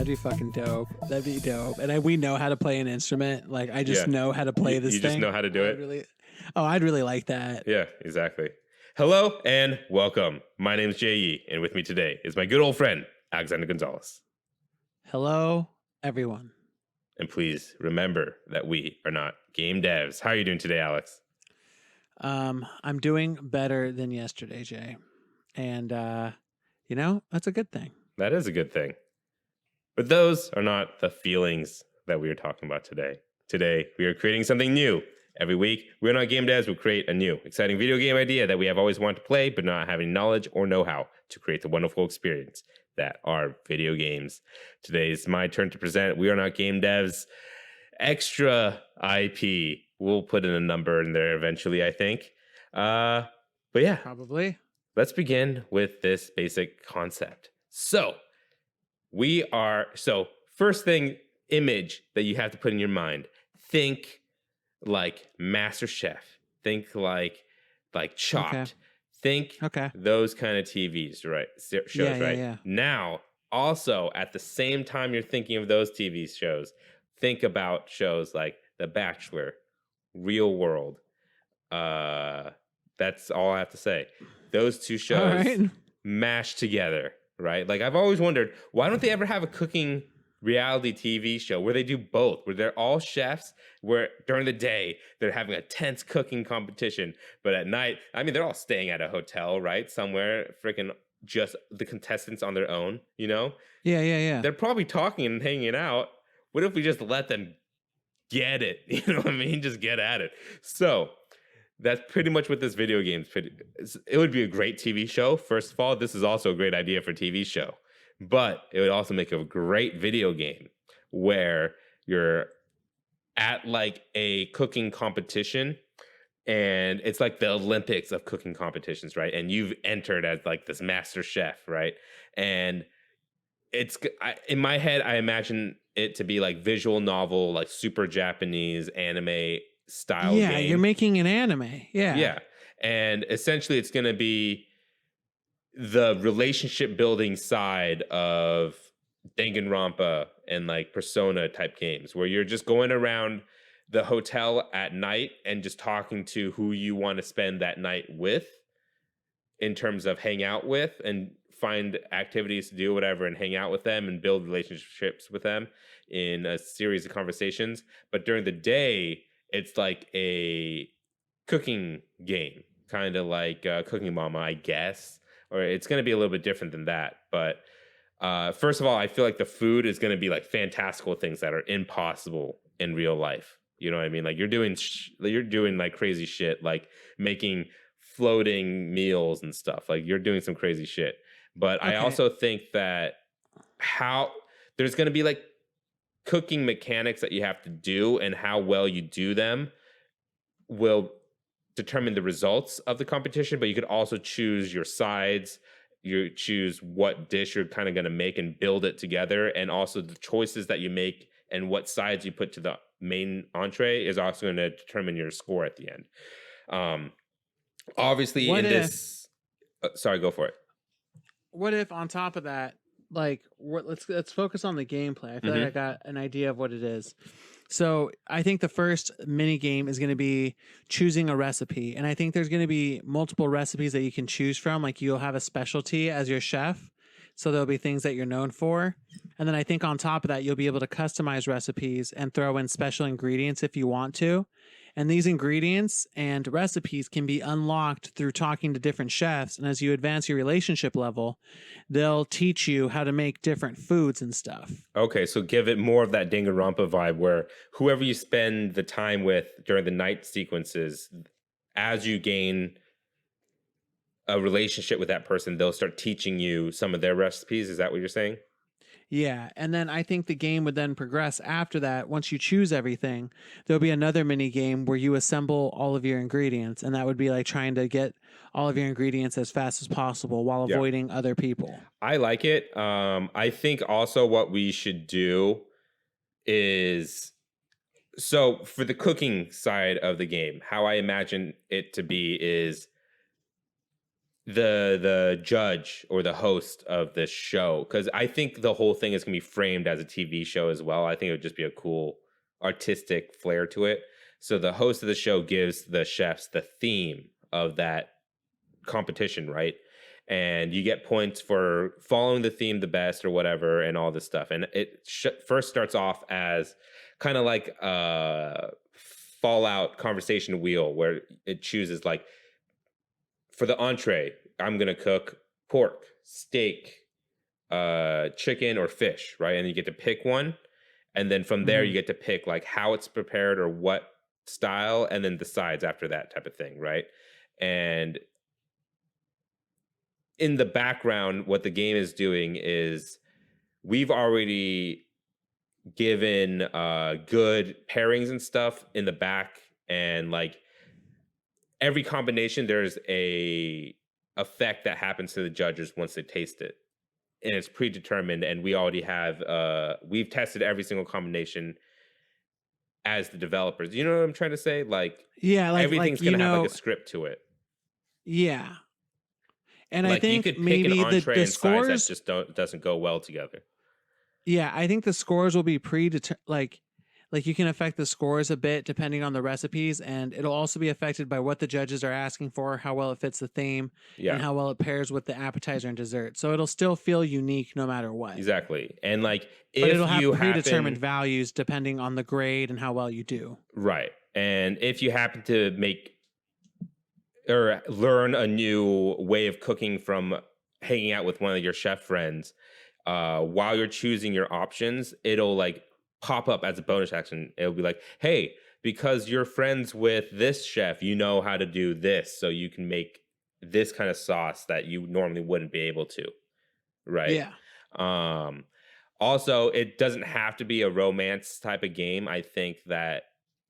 That'd be fucking dope. That'd be dope. And we know how to play an instrument. Like I just Yeah. know how to play this You thing. just know how to do it. I'd really like that. Yeah, exactly. Hello and welcome. My name is J.E. and with me today is my good old friend, Alexander Gonzalez. Hello, everyone. And please remember that we are not game devs. How are you doing today, Alex? I'm doing better than yesterday, Jay. And, that's a good thing. That is a good thing. But those are not the feelings that we are talking about today. Today, we are creating something new. Every week, we're not game devs. We'll create a new, exciting video game idea that we have always wanted to play, but not having knowledge or know-how to create the wonderful experience that are video games. Today is my turn to present We Are Not Game Devs extra IP. We'll put in a number in there eventually, I think. But yeah. Probably. Let's begin with this basic concept. So, first thing, image that you have to put in your mind. Think like MasterChef. Think like Chopped. Okay. Think those kind of TVs, right? Shows, right? Yeah. Now, also at the same time you're thinking of those TV shows, think about shows like The Bachelor, Real World. That's all I have to say. Those two shows mashed together, right? Like I've always wondered, why don't they ever have a cooking reality TV show where they do both, where they're all chefs, where during the day they're having a tense cooking competition, but at night, I mean, they're all staying at a hotel, right? Somewhere, freaking just the contestants on their own, you know? Yeah. They're probably talking and hanging out. What if we just let them get it? You know what I mean? Just get at it. So that's pretty much what this video game is. It would be a great TV show. First of all, this is also a great idea for a TV show. But it would also make a great video game where you're at like a cooking competition and it's like the Olympics of cooking competitions, right? And you've entered as like this master chef, right? And in my head, I imagine it to be like visual novel, like super Japanese anime style game. Yeah, you're making an anime. Yeah. And essentially it's going to be the relationship building side of Danganronpa and like Persona type games where you're just going around the hotel at night and just talking to who you want to spend that night with in terms of hang out with and find activities to do, whatever, and hang out with them and build relationships with them in a series of conversations. But during the day, it's like a cooking game, kind of like Cooking Mama, I guess. Or it's going to be a little bit different than that. But first of all, I feel like the food is going to be like fantastical things that are impossible in real life. You know what I mean? Like you're doing like crazy shit, like making floating meals and stuff. Like you're doing some crazy shit. But I also think that there's going to be like cooking mechanics that you have to do, and how well you do them will determine the results of the competition. But you could also choose your sides. You choose what dish you're kind of going to make and build it together. And also the choices that you make and what sides you put to the main entree is also going to determine your score at the end. Obviously sorry, go for it. What if on top of that, like let's focus on the gameplay. I feel like I got an idea of what it is. So I think the first mini game is going to be choosing a recipe. And I think there's going to be multiple recipes that you can choose from. Like you'll have a specialty as your chef. So there'll be things that you're known for. And then I think on top of that, you'll be able to customize recipes and throw in special ingredients if you want to. And these ingredients and recipes can be unlocked through talking to different chefs. And as you advance your relationship level, they'll teach you how to make different foods and stuff. Okay, so give it more of that Danganronpa vibe where whoever you spend the time with during the night sequences, as you gain a relationship with that person, they'll start teaching you some of their recipes. Is that what you're saying? Yeah, and then I think the game would then progress after that. Once you choose everything, there'll be another mini game where you assemble all of your ingredients, and that would be like trying to get all of your ingredients as fast as possible while avoiding other people. I like it. I think also what we should do is, so for the cooking side of the game, how I imagine it to be is the judge or the host of this show, because I think the whole thing is gonna be framed as a TV show as well. I think it would just be a cool artistic flair to it. So the host of the show gives the chefs the theme of that competition, right? And you get points for following the theme the best or whatever, and all this stuff. And it first starts off as kind of like a Fallout conversation wheel, where it chooses like, for the entree, I'm gonna cook pork, steak, chicken, or fish, right? And you get to pick one, and then from there you get to pick like how it's prepared or what style, and then the sides after that type of thing, right? And in the background, what the game is doing is we've already given good pairings and stuff in the back, and like every combination, there's a effect that happens to the judges once they taste it, and it's predetermined. And we already have we've tested every single combination as the developers. You know what I'm trying to say? Like, Yeah, everything's you gonna have know, like a script to it. yeah. And I Like, you think could pick maybe an entree the and sides that scores, just doesn't go well together. yeah, I think the scores will be like you can affect the scores a bit depending on the recipes, and it'll also be affected by what the judges are asking for, how well it fits the theme, Yeah, and how well it pairs with the appetizer and dessert. So it'll still feel unique no matter what. exactly. And like, But if it'll have you predetermined happen, values depending on the grade and how well you do. right, and if you happen to make or learn a new way of cooking from hanging out with one of your chef friends, while you're choosing your options, it'll like pop up as a bonus action. It'll be like, hey, because you're friends with this chef, you know how to do this, so you can make this kind of sauce that you normally wouldn't be able to, right? Yeah. um Also, it doesn't have to be a romance type of game. I think that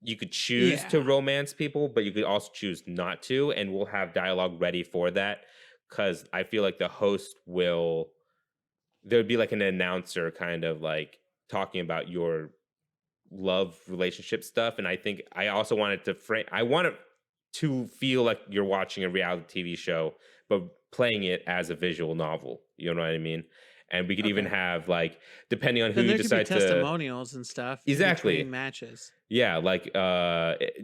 you could choose to Yeah. romance people, but you could also choose not to, and we'll have dialogue ready for that, because I feel like the host will, there would be like an announcer kind of like talking about your love relationship stuff. And I think I also wanted to frame, I want it to feel like you're watching a reality TV show, but playing it as a visual novel. You know what I mean? And we could even Okay. have like, depending on who Then you there could be decide to, testimonials and stuff in exactly. between matches. Yeah, like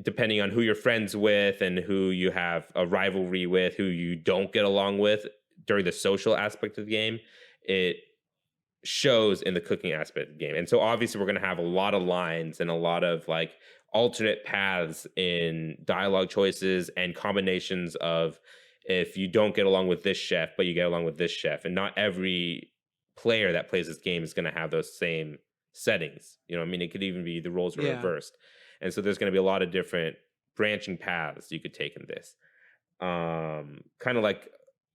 depending on who you're friends with and who you have a rivalry with, who you don't get along with during the social aspect of the game, it shows in the cooking aspect of the game. And so obviously we're going to have a lot of lines and a lot of like alternate paths in dialogue choices and combinations of, if you don't get along with this chef but you get along with this chef, and not every player that plays this game is going to have those same settings. You know what I mean? It could even be the roles are Yeah. reversed. And so there's going to be a lot of different branching paths you could take in this. Kind of like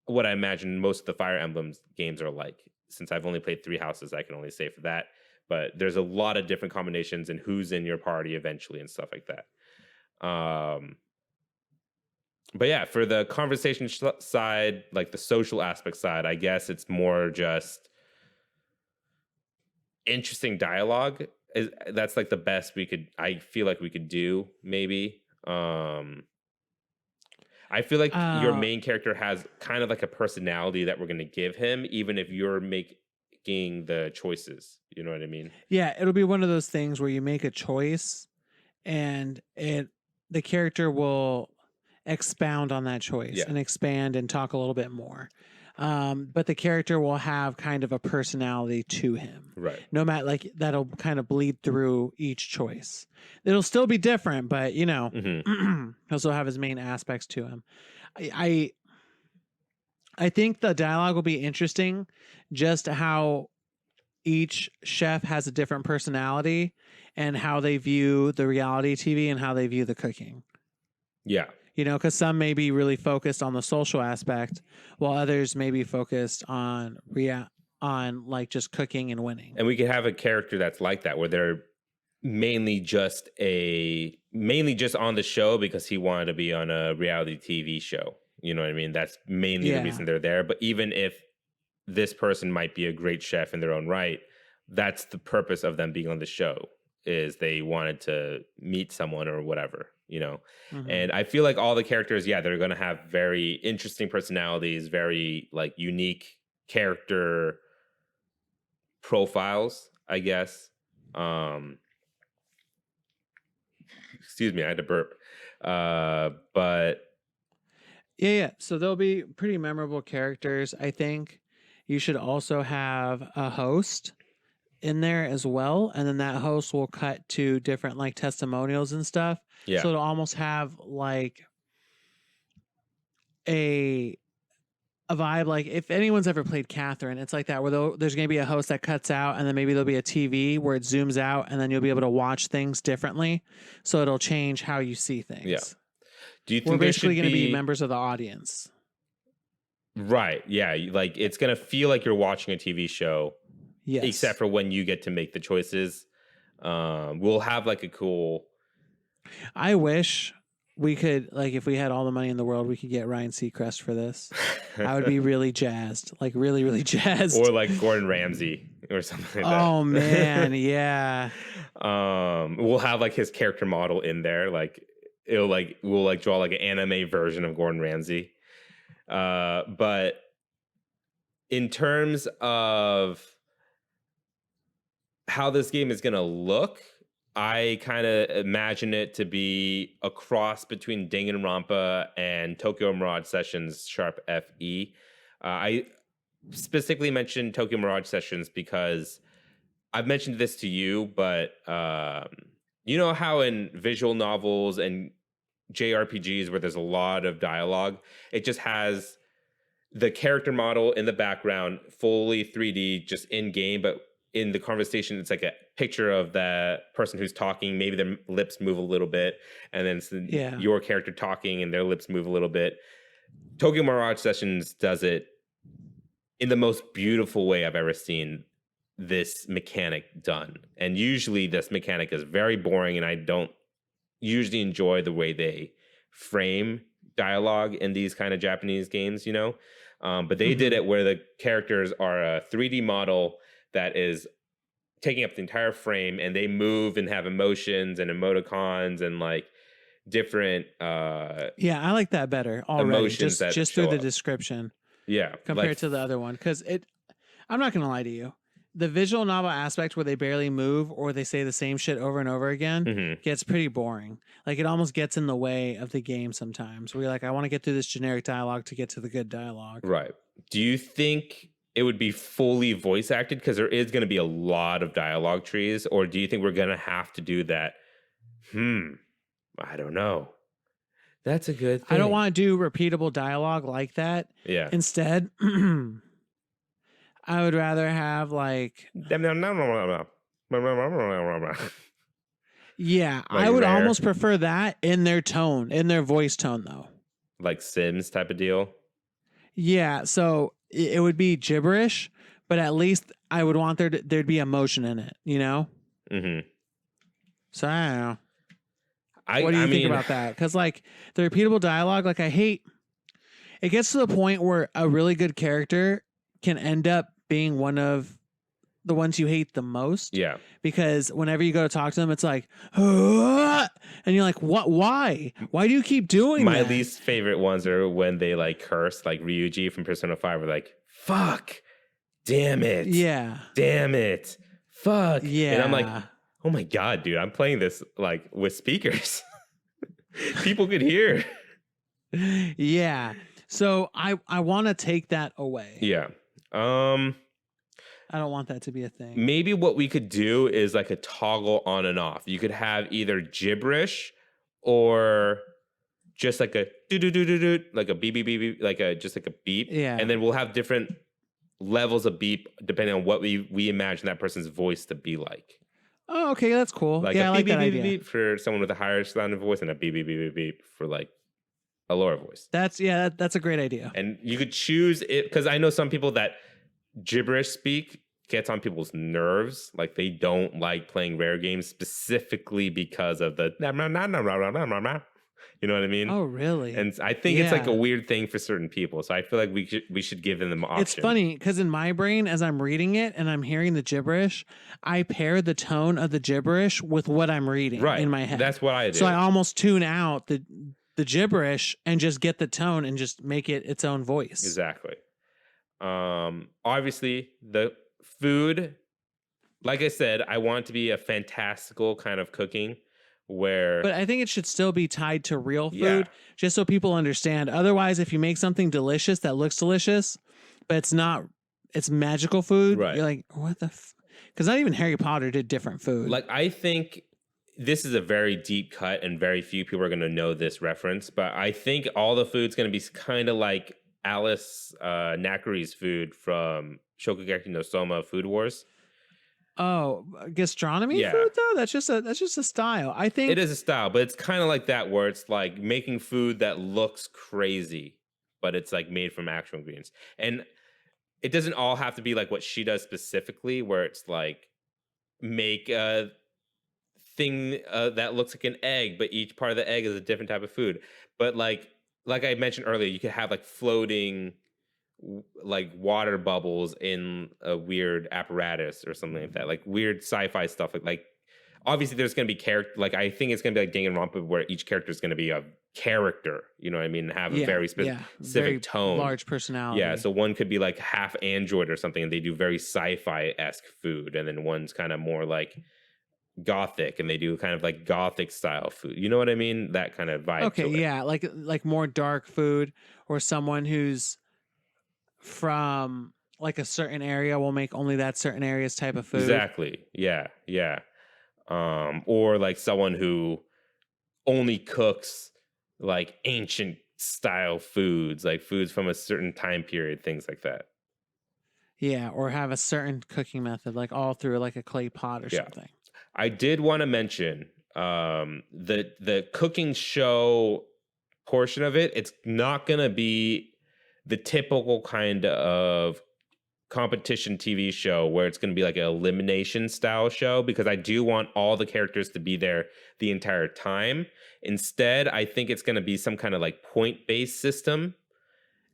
what I imagine most of the Fire Emblem games are like. Since I've only played 3 houses, I can only say for that. But there's a lot of different combinations and who's in your party eventually and stuff like that. But yeah, for the conversation side, like the social aspect side, I guess it's more just interesting dialogue. That's like the best I feel like we could do, maybe. I feel like your Uh, main character has kind of like a personality that we're going to give him, even if you're making the choices. You know what I mean? yeah, it'll be one of those things where you make a choice and the character will expound on that choice Yeah. and expand and talk a little bit more. But the character will have kind of a personality to him. Right. No matter, like, that'll kind of bleed through each choice. It'll still be different, but you know, Hmm. he'll still have his main aspects to him. I I think the dialogue will be interesting, just how each chef has a different personality and how they view the reality TV and how they view the cooking. Yeah. You know, because some may be really focused on the social aspect, while others may be focused on like just cooking and winning. And we could have a character that's like that, where they're mainly just on the show because he wanted to be on a reality TV show. You know what I mean? That's mainly the Yeah. reason they're there. But even if this person might be a great chef in their own right, that's the purpose of them being on the show. is they wanted to meet someone or whatever, you know. Mhm. And I feel like all the characters, yeah, they're going to have very interesting personalities, very like unique character profiles, I guess. Excuse me, I had to burp. But Yeah. So there'll be pretty memorable characters. I think you should also have a host in there as well, and then that host will cut to different like testimonials and stuff. yeah, So it'll almost have like a vibe. Like if anyone's ever played Catherine, it's like that where there's going to be a host that cuts out, and then maybe there'll be a TV where it zooms out, and then you'll be able to watch things differently. So it'll change how you see things. Yeah. Do you We're think there basically should going to be be members of the audience. right? Yeah, like it's gonna feel like you're watching a TV show, Yes. except for when you get to make the choices. We'll have like a cool. I wish we could, like, if we had all the money in the world, we could get Ryan Seacrest for this. I would be really jazzed, like really, really jazzed. or like Gordon Ramsay or something like that. Oh man, yeah. We'll have like his character model in there. Like it'll like we'll like draw like an anime version of Gordon Ramsay. But in terms of how this game is gonna look, I kind of imagine it to be a cross between Danganronpa and Tokyo Mirage Sessions Sharp FE. I specifically mentioned Tokyo Mirage Sessions because I've mentioned this to you, but you know how in visual novels and JRPGs where there's a lot of dialogue, it just has the character model in the background, fully 3D, just in game, but in the conversation, it's like a picture of the person who's talking. Maybe their lips move a little bit, and then it's your character talking, and their lips move a little bit. Tokyo Mirage Sessions does it in the most beautiful way I've ever seen this mechanic done. And usually this mechanic is very boring, and I don't usually enjoy the way they frame dialogue in these kind of Japanese games, you know? But they did it where the characters are a 3D model that is taking up the entire frame, and they move and have emotions and emoticons and like different yeah, I like that better already. Emotions that Just through show the up. description yeah compared like, to the other one, because I'm not gonna lie to you, the visual novel aspect where they barely move or they say the same shit over and over again mhm. gets pretty boring. Like it almost gets in the way of the game sometimes. Where you're like, I want to get through this generic dialogue to get to the good dialogue. Right. Do you think it would be fully voice acted because there is going to be a lot of dialogue trees, or do you think we're going to have to do that? I don't know. That's a good thing. I don't want to do repeatable dialogue like that. Yeah. Instead, I would rather have like yeah, I would rare. almost prefer that in their tone, in their voice tone though. Like Sims type of deal. Yeah, so it would be gibberish, but at least I would want there'd be emotion in it, you know? Mm-hmm. So I don't know. What do you think about that? Because like the repeatable dialogue, like I hate. It gets to the point where a really good character can end up being one of the ones you hate the most. Yeah. Because whenever you go to talk to them, it's like, and you're like, what? Why? Why do you keep doing My that? least favorite ones are when they like curse, like Ryuji from Persona 5 are like, fuck, damn it. Yeah. Damn it. Fuck. Yeah. And I'm like, oh my God, dude, I'm playing this like with speakers. People could hear. Yeah. So I want to take that away. Yeah. I don't want that to be a thing. Maybe what we could do is like a toggle on and off. You could have either gibberish or just like a do like a beep beep beep, beep like a just like a beep. Yeah. And then we'll have different levels of beep depending on what we imagine that person's voice to be like. Oh, okay, that's cool. Like yeah, a I like beep that beep idea. beep beep for someone with a higher sounding voice, and a beep beep beep beep beep for like a lower voice. That's a great idea. And you could choose it because I know some people that gibberish speak gets on people's nerves. Like they don't like playing rare games specifically because of the You know what I mean? Oh, really? And I think it's like a Yeah. weird thing for certain people. So I feel like we should give them the option. It's funny because in my brain, as I'm reading it and I'm hearing the gibberish, I pair the tone of the gibberish with what I'm reading Right. in my head. That's what I do. So I almost tune out the gibberish and just get the tone and just make it its own voice. Exactly. Obviously, the food, like I said, I want it to be a fantastical kind of cooking where. But I think it should still be tied to real food, Yeah. just so people understand. Otherwise, if you make something delicious that looks delicious, but it's magical food, Right. you're like, what the? Because not even Harry Potter did different food. Like, I think this is a very deep cut and very few people are going to know this reference, but I think all the food's going to be kind of like Alice Nakari's food from Shokugeki no Soma Food Wars. Oh, gastronomy Yeah. food though? That's just a style. I think It is a style, but it's kind of like that where it's like making food that looks crazy, but it's like made from actual ingredients. And it doesn't all have to be like what she does specifically, where it's like make a thing that looks like an egg, but each part of the egg is a different type of food. But like I mentioned earlier, you could have like floating like water bubbles in a weird apparatus or something like that, like weird sci-fi stuff. Like obviously there's going to be character. Like I think it's going to be like Danganronpa, where each character is going to be a character. You know what I mean? Have a very specific very tone, large personality. Yeah, so one could be like half android or something, and they do very sci-fi-esque food, and then one's kind of more like gothic, and they do kind of like gothic style food. You know what I mean? That kind of vibe. Okay, to it. yeah, like more dark food, or someone who's from like a certain area will make only that certain area's type of food. Exactly. Yeah, yeah. Or like someone who only cooks like ancient style foods, like foods from a certain time period, things like that. Yeah, or have a certain cooking method, like all through like a clay pot or something. I did want to mention the cooking show portion of it. It's not gonna be the typical kind of competition TV show where it's going to be like an elimination style show, because I do want all the characters to be there the entire time. Instead, I think it's going to be some kind of like point-based system.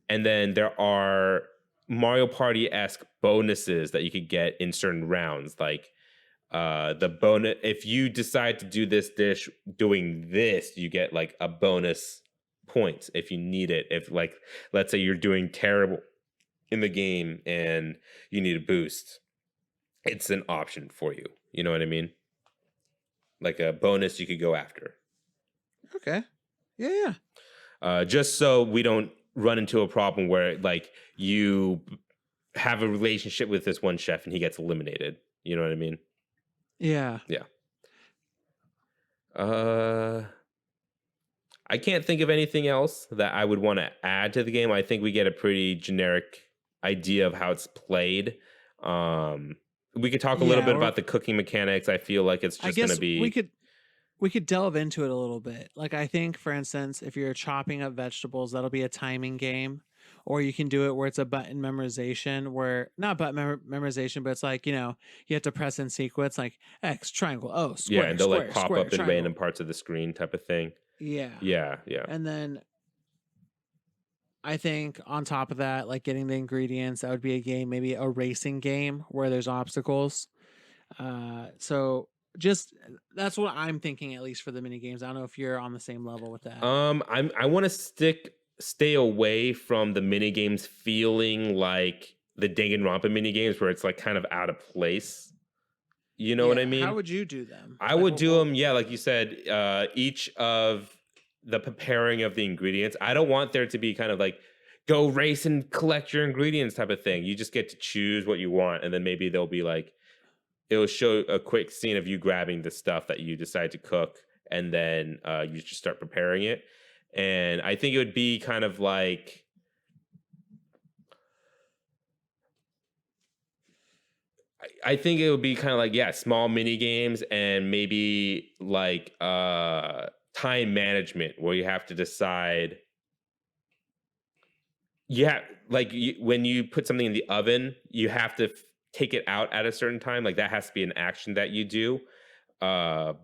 And then there are Mario Party-esque bonuses that you could get in certain rounds. Like the bonus, if you decide to do this dish doing this, you get like a bonus points if you need it. If like, let's say you're doing terrible in the game and you need a boost, it's an option for you. You know what I mean? Like a bonus you could go after. Okay. Yeah. Just so we don't run into a problem where like you have a relationship with this one chef and he gets eliminated. You know what I mean? Yeah. I can't think of anything else that I would want to add to the game. I think we get a pretty generic idea of how it's played. We could talk a little bit about the cooking mechanics. I feel like it's just going to be. We could delve into it a little bit. Like I think, for instance, if you're chopping up vegetables, that'll be a timing game. Or you can do it where it's a button memorization, where not button memorization, but it's like, you have to press in sequence, like X, triangle, O, square. Yeah, and they'll square, like pop square, up in triangle. random parts of the screen type of thing. Yeah. And then I think on top of that, like getting the ingredients, that would be a game, maybe a racing game where there's obstacles. So just that's what I'm thinking, at least for the mini games. I don't know if you're on the same level with that. I want to stay away from the mini games feeling like the Danganronpa mini games where it's like kind of out of place. You know what I mean? How would you do them? I would do them, like you said, each of the preparing of the ingredients. I don't want there to be kind of like go race and collect your ingredients type of thing. You just get to choose what you want, and then maybe they'll be like, it'll show a quick scene of you grabbing the stuff that you decide to cook, and then you just start preparing it. And I think it would be kind of like, I think it would be kind of like, small mini games, and maybe like time management where you have to decide. When you put something in the oven, you have to take it out at a certain time. Like that has to be an action that you do. But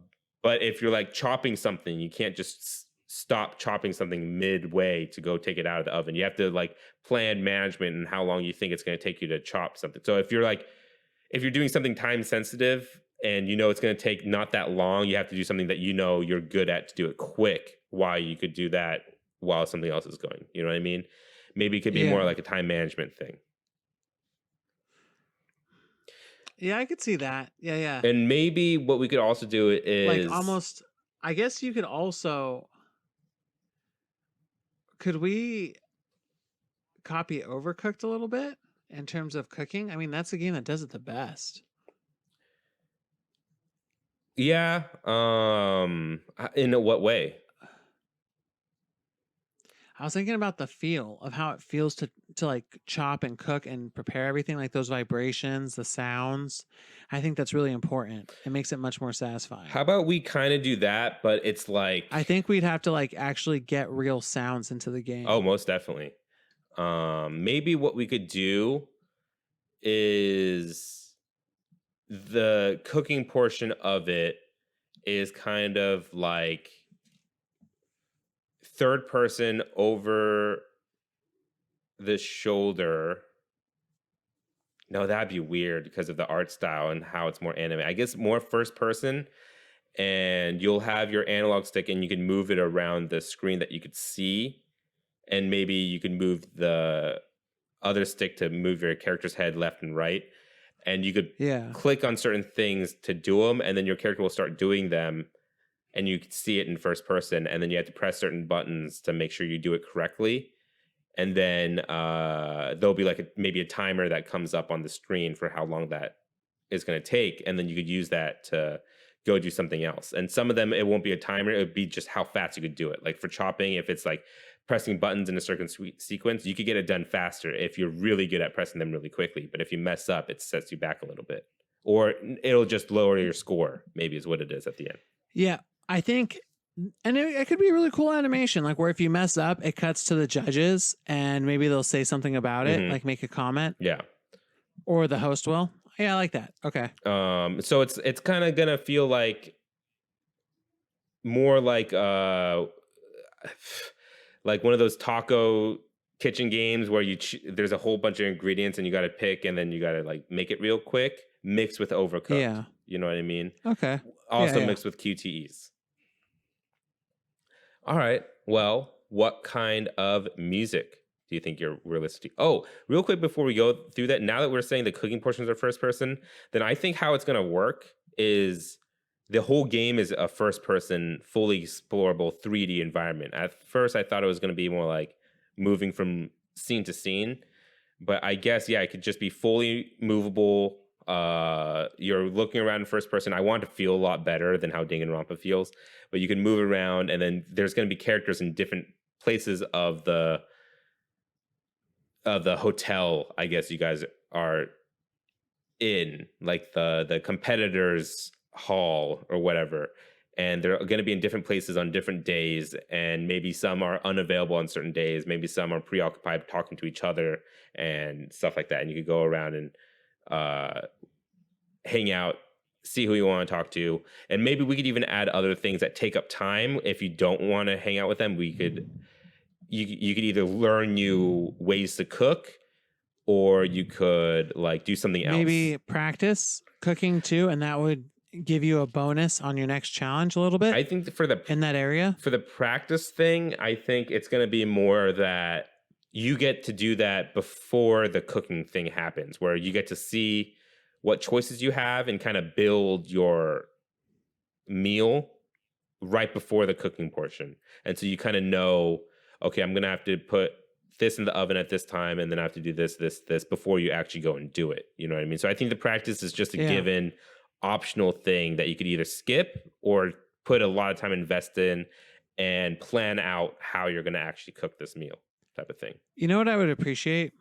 if you're like chopping something, you can't just stop chopping something midway to go take it out of the oven. You have to like plan management and how long you think it's going to take you to chop something. So if you're doing something time sensitive and you know it's going to take not that long, you have to do something that you know you're good at to do it quick, while you could do that while something else is going. You know what I mean? Maybe it could be more like a time management thing. Yeah, I could see that. Yeah. And maybe what we could also do is like almost, I guess you could also, could we copy Overcooked a little bit in terms of cooking? I mean, that's a game that does it the best. Yeah. In what way? I was thinking about the feel of how it feels to like chop and cook and prepare everything, like those vibrations, the sounds. I think that's really important. It makes it much more satisfying. How about we kind of do that, but it's like, I think we'd have to like actually get real sounds into the game. oh, most definitely. Maybe what we could do is the cooking portion of it is kind of like third person over the shoulder. No, that'd be weird because of the art style and how it's more anime. I guess more first person, and you'll have your analog stick and you can move it around the screen that you could see, and maybe you can move the other stick to move your character's head left and right, and you could click on certain things to do them, and then your character will start doing them, and you can see it in first person, and then you have to press certain buttons to make sure you do it correctly. And then there'll be like maybe a timer that comes up on the screen for how long that is going to take. And then you could use that to go do something else. And some of them, it won't be a timer. It would be just how fast you could do it. Like for chopping, if it's like pressing buttons in a certain sequence, you could get it done faster if you're really good at pressing them really quickly. But if you mess up, it sets you back a little bit. Or it'll just lower your score, maybe is what it is at the end. Yeah, I think... And it could be a really cool animation, like where if you mess up, it cuts to the judges and maybe they'll say something about it, like make a comment. Yeah. Or the host will. Yeah, I like that. Okay. So it's kind of gonna feel like more like one of those taco kitchen games where there's a whole bunch of ingredients and you got to pick and then you got to like make it real quick, mixed with Overcooked. Yeah. You know what I mean? Okay. Also mixed with QTEs. All right. Well, what kind of music do you think you're listening to? Oh, real quick before we go through that, now that we're saying the cooking portions are first person, then I think how it's going to work is the whole game is a first person, fully explorable 3D environment. At first, I thought it was going to be more like moving from scene to scene, but I guess, it could just be fully movable. You're looking around in first person. I want to feel a lot better than how Danganronpa feels, but you can move around, and then there's going to be characters in different places of the hotel, I guess you guys are in, like the competitors hall or whatever, and they're going to be in different places on different days, and maybe some are unavailable on certain days, maybe some are preoccupied talking to each other and stuff like that, and you could go around and hang out, see who you want to talk to, and maybe we could even add other things that take up time. If you don't want to hang out with them, we could you could either learn new ways to cook, or you could like do something else. Maybe practice cooking too, and that would give you a bonus on your next challenge a little bit. I think in that area for the practice thing, I think it's going to be more that you get to do that before the cooking thing happens, where you get to see what choices you have and kind of build your meal right before the cooking portion. And so you kind of know, okay, I'm going to have to put this in the oven at this time, and then I have to do this before you actually go and do it. You know what I mean? So I think the practice is just a given optional thing that you could either skip or put a lot of time invest in and plan out how you're going to actually cook this meal. Type of thing. You know what I would appreciate?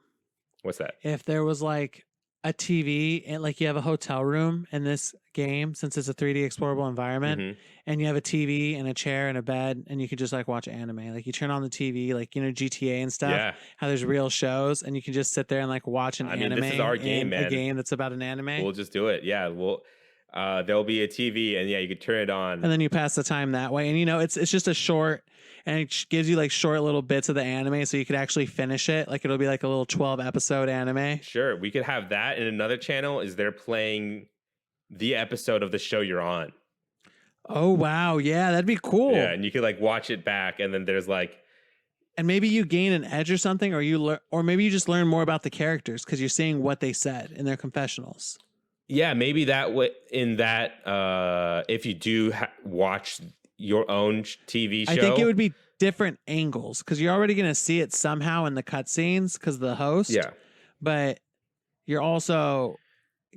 What's that? If there was like a TV and like you have a hotel room in this game, since it's a 3D explorable environment, and you have a TV and a chair and a bed, and you could just like watch anime. Like you turn on the TV, like, you know, GTA and stuff. Yeah. How there's real shows, and you can just sit there and like watch an anime. This is our game, man. A game that's about an anime. We'll just do it. Yeah. there'll be a TV, and yeah, you could turn it on. And then you pass the time that way. And, you know, it's just a short, and it gives you like short little bits of the anime, so you could actually finish it. Like it'll be like a little 12 episode anime. Sure, we could have that. And another channel is they're playing the episode of the show you're on. Oh, wow. Yeah, that'd be cool. Yeah, and you could like watch it back, and then there's like, and maybe you gain an edge or something, or you learn, or maybe you just learn more about the characters because you're seeing what they said in their confessionals. yeah, maybe that in that if you do watch your own TV show, I think it would be different angles because you're already going to see it somehow in the cutscenes because of the host. Yeah, but you're also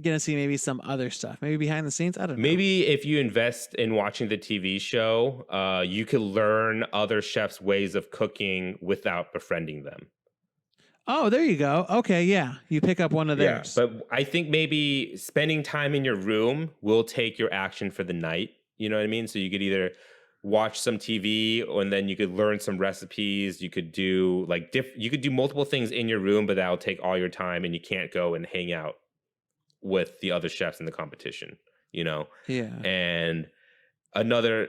going to see maybe some other stuff, maybe behind the scenes. I don't know. maybe if you invest in watching the TV show, you could learn other chefs' ways of cooking without befriending them. Oh, there you go. Okay, yeah. You pick up one of theirs. Yeah, but I think maybe spending time in your room will take your action for the night. You know what I mean? So you could either watch some TV, and then you could learn some recipes. You could do like you could do multiple things in your room, but that'll take all your time, and you can't go and hang out with the other chefs in the competition. You know? Yeah. And another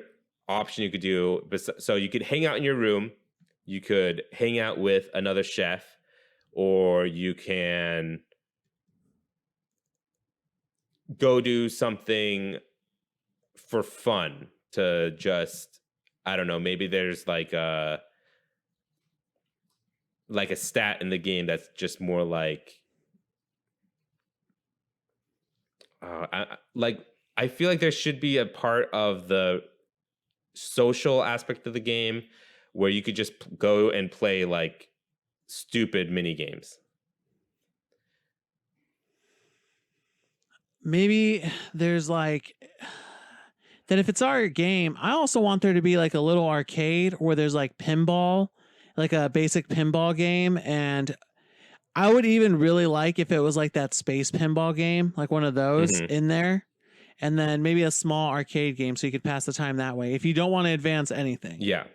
option you could do, so you could hang out in your room. You could hang out with another chef. Or you can go do something for fun to just, I don't know, maybe there's like a stat in the game that's just more like, I feel like there should be a part of the social aspect of the game where you could just go and play like stupid mini games. Maybe there's like that if it's our game, I also want there to be like a little arcade where there's like pinball, like a basic pinball game. And I would even really like if it was like that space pinball game, like one of those in there. And then maybe a small arcade game so you could pass the time that way if you don't want to advance anything. Yeah.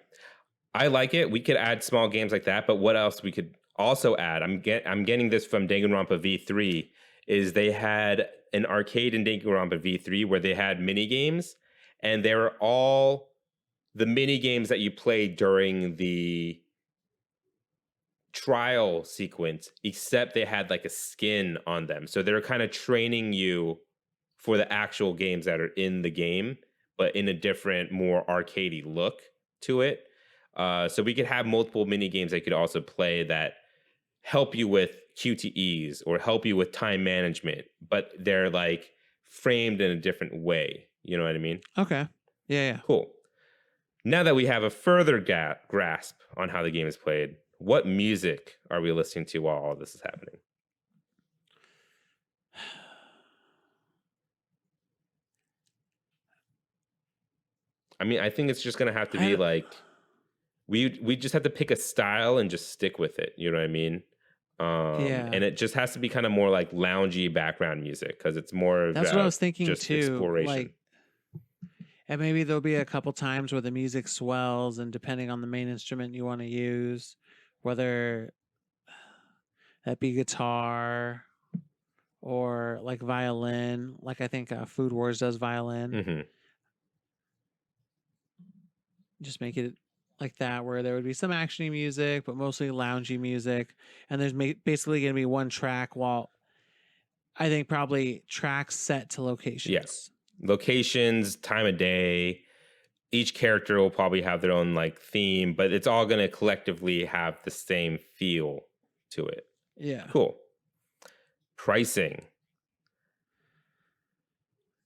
I like it. We could add small games like that, but what else we could also add? I'm getting this from Danganronpa V3. Is they had an arcade in Danganronpa V3 where they had mini games, and they were all the mini games that you played during the trial sequence, except they had like a skin on them. So they're kind of training you for the actual games that are in the game, but in a different, more arcadey look to it. So we could have multiple mini games that you could also play that help you with QTEs or help you with time management, but they're like framed in a different way. You know what I mean? Okay. Yeah. Cool. Now that we have a further grasp on how the game is played, what music are we listening to while all this is happening? I mean, I think it's just going to have to be like, we just have to pick a style and just stick with it. You know what I mean? Yeah. And it just has to be kind of more like loungy background music because it's more. That's what I was thinking just too. Exploration. Like, and maybe there'll be a couple times where the music swells, and depending on the main instrument you want to use, whether that be guitar or like violin, like I think Food Wars does violin. Mm-hmm. Just make it like that, where there would be some actiony music, but mostly loungy music. And there's basically going to be one track, while I think probably tracks set to locations. Yes. Locations, time of day. Each character will probably have their own like theme, but it's all going to collectively have the same feel to it. Yeah. Cool. Pricing.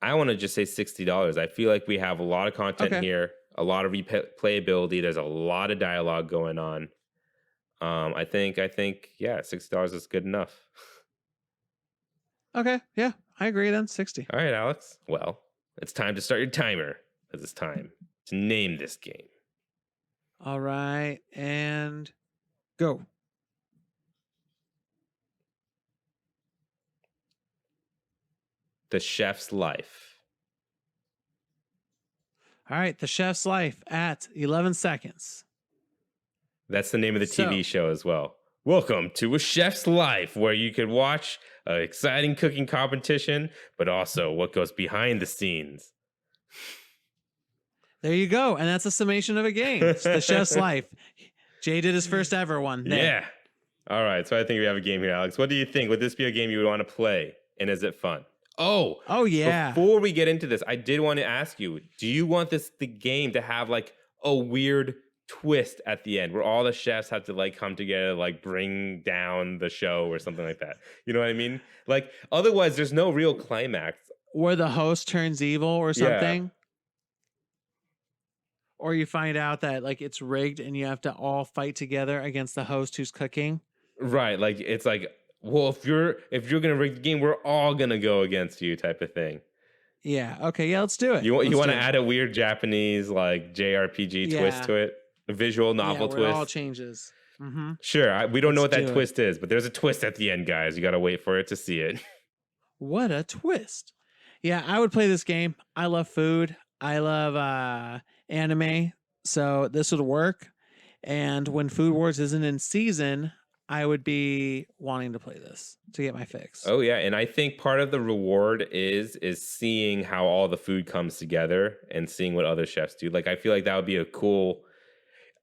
I want to just say $60. I feel like we have a lot of content here. A lot of replayability. There's a lot of dialogue going on. I think, yeah, $60 is good enough. Okay, yeah, I agree then. 60. All right, Alex. Well, it's time to start your timer because it's time to name this game. All right, and go. The Chef's Life. All right, The Chef's Life at 11 seconds. That's the name of the TV show as well. Welcome to A Chef's Life, where you could watch an exciting cooking competition, but also what goes behind the scenes. There you go. And that's a summation of a game. It's the chef's life. Jay did his first ever one. There. Yeah. All right. So I think we have a game here, Alex. What do you think? Would this be a game you would want to play? And is it fun? Oh yeah. Before we get into this, I did want to ask you, do you want the game to have like a weird twist at the end where all the chefs have to like come together, like bring down the show or something like that? You know what I mean? Like otherwise there's no real climax. Where the host turns evil or something. Yeah. Or you find out that like it's rigged and you have to all fight together against the host who's cooking. Right. Like it's like, well, if you're gonna rig the game, we're all gonna go against you, type of thing. Yeah. Okay. Yeah. Let's do it. You want to add a weird Japanese like JRPG twist to it, a visual novel twist. It all changes. Mm-hmm. Sure. We don't know what that twist is, but there's a twist at the end, guys. You got to wait for it to see it. What a twist! Yeah, I would play this game. I love food. I love anime, so this would work. And when Food Wars isn't in season, I would be wanting to play this to get my fix. Oh yeah, and I think part of the reward is seeing how all the food comes together and seeing what other chefs do. Like I feel like that would be a cool.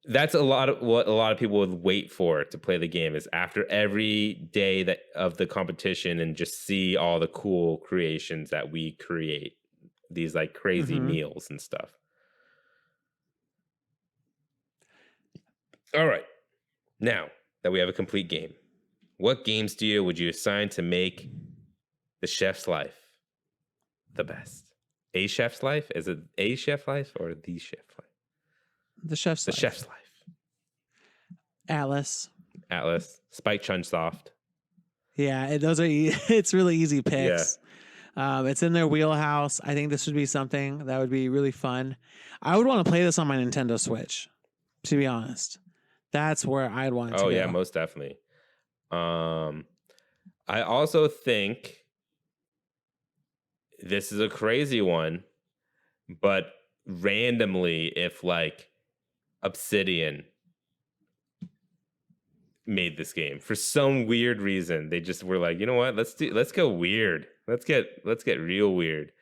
That's a lot of what a lot of people would wait for to play the game is after every day of the competition and just see all the cool creations that we create. These like crazy meals and stuff. All right, now that we have a complete game, what game studio would you assign to make the chef's life the best? A chef's life? Is it a chef life or the chef life? The chef's life. The chef's life. Atlas. Spike Chunsoft. Yeah, those are. It's really easy picks. Yeah. It's in their wheelhouse. I think this would be something that would be really fun. I would want to play this on my Nintendo Switch, to be honest. That's where I'd want it to go. Oh, yeah, most definitely. I also think this is a crazy one, but randomly, if like Obsidian made this game for some weird reason, they just were like, you know what? Let's go weird. Let's get real weird.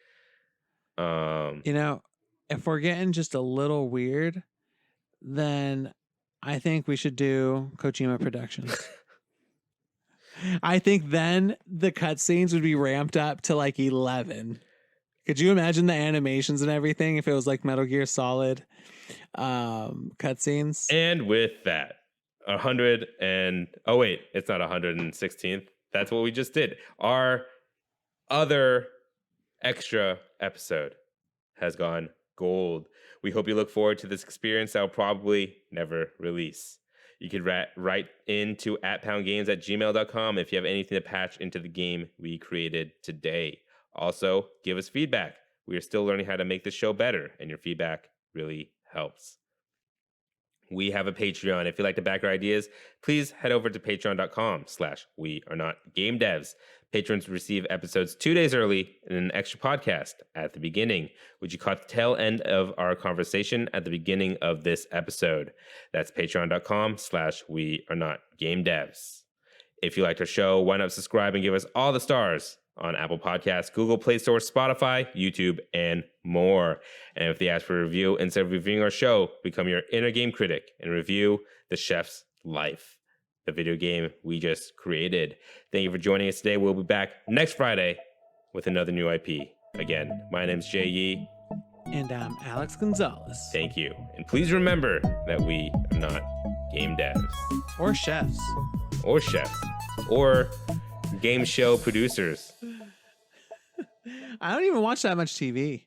You know, if we're getting just a little weird, then I think we should do Kojima Productions. I think then the cutscenes would be ramped up to like 11. Could you imagine the animations and everything if it was like Metal Gear Solid cutscenes? And with that, 100 and oh wait, it's not 116th. That's what we just did. Our other extra episode has gone gold. We hope you look forward to this experience that will probably never release. You could write into @poundgames@gmail.com if you have anything to patch into the game we created today. Also, give us feedback. We are still learning how to make this show better, and your feedback really helps. We have a Patreon. If you'd like to back our ideas, please head over to patreon.com/wearenotgamedevs. Patrons receive episodes 2 days early and an extra podcast at the beginning, which you caught the tail end of our conversation at the beginning of this episode. That's patreon.com/wearenotgamedevs. If you liked our show, why not subscribe and give us all the stars on Apple Podcasts, Google Play Store, Spotify, YouTube, and more. And if they ask for a review, instead of reviewing our show, become your inner game critic and review The Chef's Life, the video game we just created. Thank you for joining us today. We'll be back next Friday with another new IP. Again, my name's Jay Yee. And I'm Alex Gonzalez. Thank you. And please remember that we are not game devs. Or chefs. Or chefs. Or game show producers. I don't even watch that much TV.